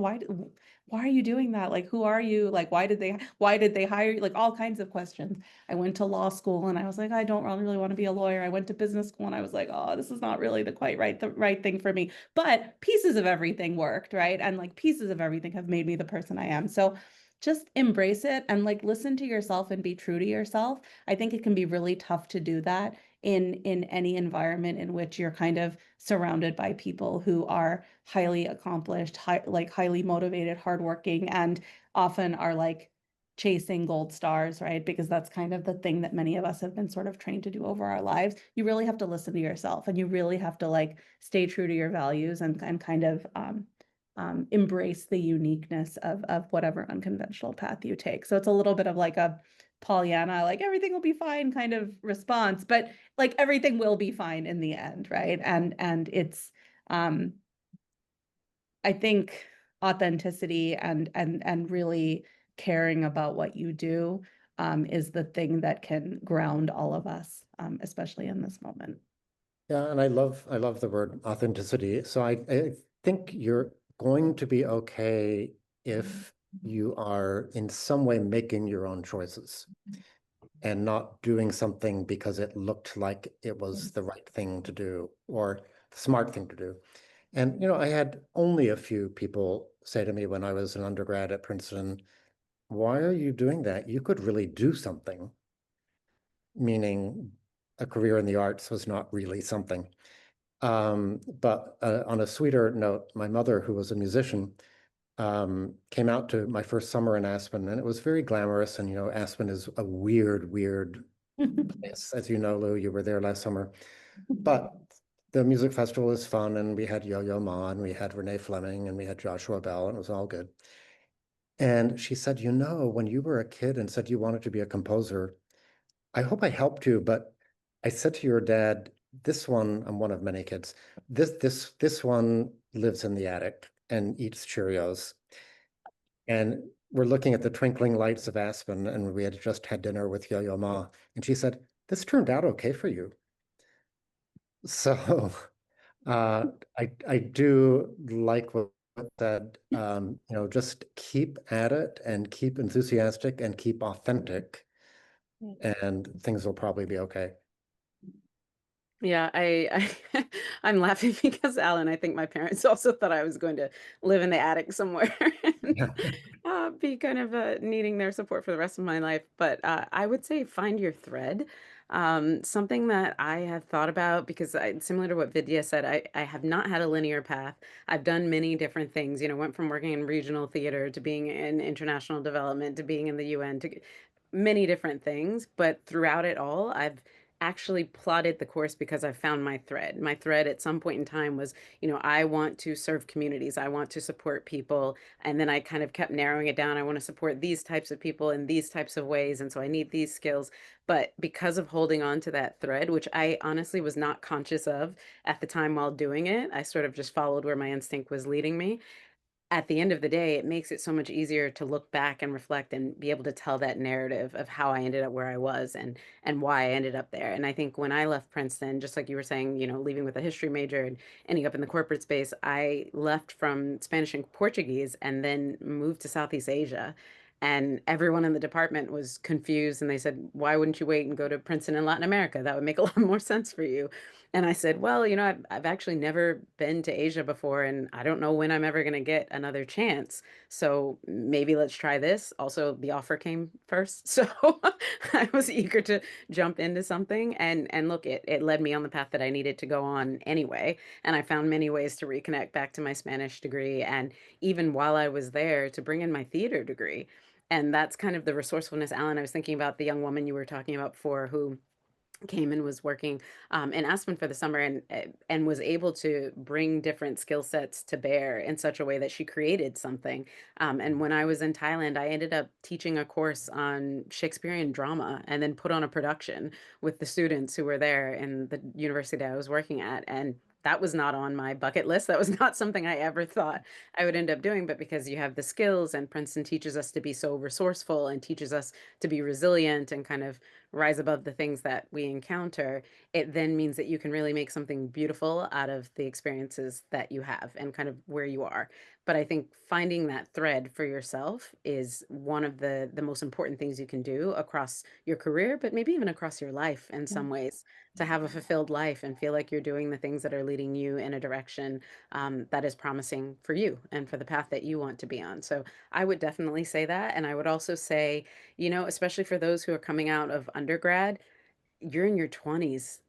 D: Why are you doing that? Like, who are you? Like, why did they hire you? Like all kinds of questions. I went to law school and I was like, I don't really want to be a lawyer. I went to business school and I was like, oh, this is not really the right thing for me. But pieces of everything worked, right? And like pieces of everything have made me the person I am. So just embrace it and like listen to yourself and be true to yourself. I think it can be really tough to do that in any environment in which you're kind of surrounded by people who are highly accomplished, highly motivated, hardworking, and often are like chasing gold stars, right? Because that's kind of the thing that many of us have been sort of trained to do over our lives. You really have to listen to yourself and you really have to like stay true to your values and kind of embrace the uniqueness of whatever unconventional path you take. So it's a little bit of like a Pollyanna, like everything will be fine kind of response, but like everything will be fine in the end, right? And it's um I think authenticity and really caring about what you do is the thing that can ground all of us, especially in this moment.
E: Yeah, and I love the word authenticity. So I think you're going to be okay if you are in some way making your own choices and not doing something because it looked like it was the right thing to do or the smart thing to do. And I had only a few people say to me when I was an undergrad at Princeton, why are you doing that? You could really do something, meaning a career in the arts was not really something. But on a sweeter note, my mother, who was a musician, came out to my first summer in Aspen, and it was very glamorous. And Aspen is a weird, weird place. As you know, Lou, you were there last summer. But the music festival is fun, and we had Yo-Yo Ma, and we had Renee Fleming, and we had Joshua Bell, and it was all good. And she said, when you were a kid and said you wanted to be a composer, I hope I helped you, but I said to your dad, this one, I'm one of many kids, this one lives in the attic and eats Cheerios. And we're looking at the twinkling lights of Aspen, and we had just had dinner with Yo-Yo Ma. And she said, this turned out okay for you. So uh, I do like what said, just keep at it and keep enthusiastic and keep authentic, and things will probably be okay.
C: Yeah, I'm laughing because Alan, I think my parents also thought I was going to live in the attic somewhere and
E: Yeah.
C: be kind of needing their support for the rest of my life. But I would say find your thread. Something that I have thought about because similar to what Vidya said, I have not had a linear path. I've done many different things, went from working in regional theater to being in international development to being in the UN to many different things. But throughout it all, I've actually plotted the course because I found my thread. My thread at some point in time was, I want to serve communities, I want to support people. And then I kind of kept narrowing it down. I want to support these types of people in these types of ways. And so I need these skills. But because of holding on to that thread, which I honestly was not conscious of at the time while doing it, I sort of just followed where my instinct was leading me. At the end of the day, it makes it so much easier to look back and reflect and be able to tell that narrative of how I ended up where I was and why I ended up there. And I think when I left Princeton, just like you were saying, leaving with a history major and ending up in the corporate space, I left from Spanish and Portuguese and then moved to Southeast Asia. And everyone in the department was confused and they said, "Why wouldn't you wait and go to Princeton in Latin America? That would make a lot more sense for you." And I said, "Well, I've actually never been to Asia before, and I don't know when I'm ever going to get another chance. So maybe let's try this." Also, the offer came first. So I was eager to jump into something. And look, it led me on the path that I needed to go on anyway. And I found many ways to reconnect back to my Spanish degree. And even while I was there, to bring in my theater degree. And that's kind of the resourcefulness, Alan. I was thinking about the young woman you were talking about before who came and was working in Aspen for the summer and was able to bring different skill sets to bear in such a way that she created something. And when I was in Thailand, I ended up teaching a course on Shakespearean drama and then put on a production with the students who were there in the university that I was working at. And that was not on my bucket list. That was not something I ever thought I would end up doing. But because you have the skills, and Princeton teaches us to be so resourceful and teaches us to be resilient and kind of rise above the things that we encounter, it then means that you can really make something beautiful out of the experiences that you have and kind of where you are. But I think finding that thread for yourself is one of the most important things you can do across your career, but maybe even across your life in some ways, to have a fulfilled life and feel like you're doing the things that are leading you in a direction that is promising for you and for the path that you want to be on. So I would definitely say that. And I would also say, especially for those who are coming out of undergrad, you're in your 20s.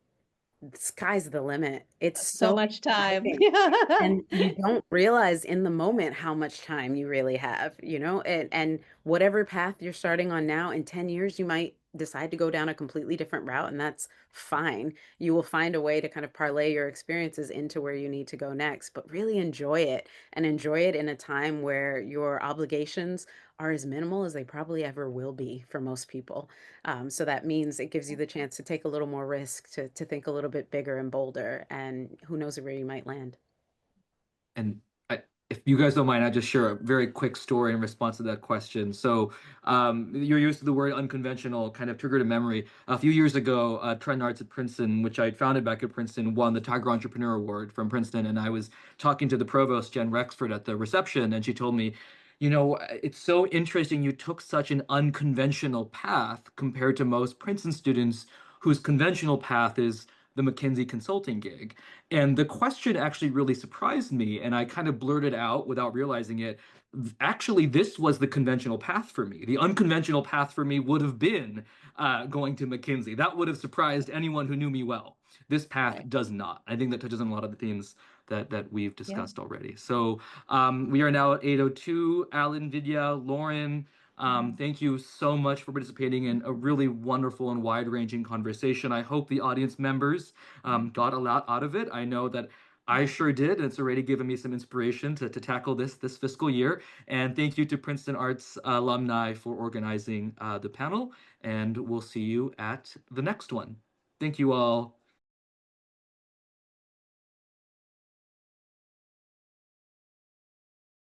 C: The sky's the limit. It's
D: So
C: so
D: much time.
C: exciting. And you don't realize in the moment how much time you really have, and whatever path you're starting on now, in 10 years, you might decide to go down a completely different route, and that's fine. You will find a way to kind of parlay your experiences into where you need to go next, but really enjoy it and enjoy it in a time where your obligations are as minimal as they probably ever will be for most people. So that means it gives you the chance to take a little more risk, to think a little bit bigger and bolder, and who knows where you might land.
A: And if you guys don't mind, I'll just share a very quick story in response to that question. So, you're used to the word unconventional, kind of triggered a memory. A few years ago, Trend Arts at Princeton, which I founded back at Princeton, won the Tiger Entrepreneur Award from Princeton. And I was talking to the provost, Jen Rexford, at the reception, and she told me, it's so interesting you took such an unconventional path compared to most Princeton students whose conventional path is the McKinsey consulting gig. And the question actually really surprised me, and I kind of blurted out without realizing it. Actually, this was the conventional path for me. The unconventional path for me would have been going to McKinsey. That would have surprised anyone who knew me well. This path
D: Right.
A: does not. I think that touches on a lot of the themes that we've
D: Yeah.
A: discussed already. So we are now at 8:02. Alan, Vidya, Lauren, thank you so much for participating in a really wonderful and wide-ranging conversation. I hope the audience members got a lot out of it. I know that I sure did, and it's already given me some inspiration to tackle this fiscal year. And thank you to Princeton Arts alumni for organizing the panel. And we'll see you at the next one. Thank you all.